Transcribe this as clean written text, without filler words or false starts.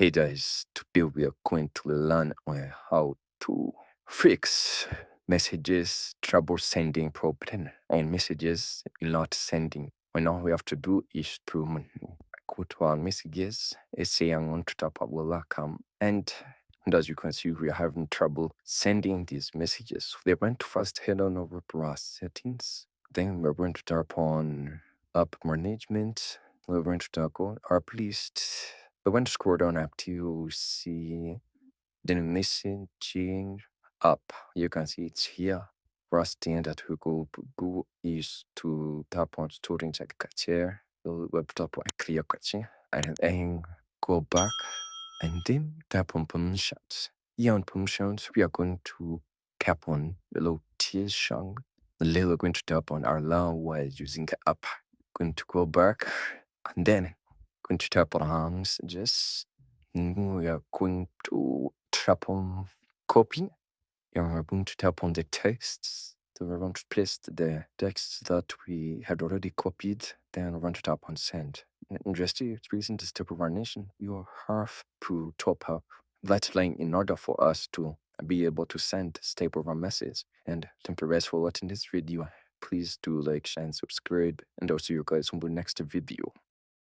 Hey guys, today we are going to learn on how to fix messages trouble sending problem and messages not sending. When all we have to do is to go to our messages, say I want to tap up welcome, and as you can see, we are having trouble sending these messages. We're going to first head on over to our settings. Then we're going to tap on app management. We're going to tap on app list. We're going to scroll down up to see the messaging app. You can see it's here. First thing that we go is to tap on storing check cache. We'll tap on clear cache and then go back and then tap on permissions. Here on permissions, we are going to tap on the location. Then we're going to tap on allow while using the app. Going to go back and then going to tap on messages. We are going to tap on copy. And we're going to tap on the texts. So we're going to paste the text that we had already copied. Then we're going to tap on send. And just to reason this type of animation, you have to top up that line in order for us to be able to send this type of a message. And thank you guys for watching this video. Please do like, share, and subscribe. And I'll see you guys in the next video.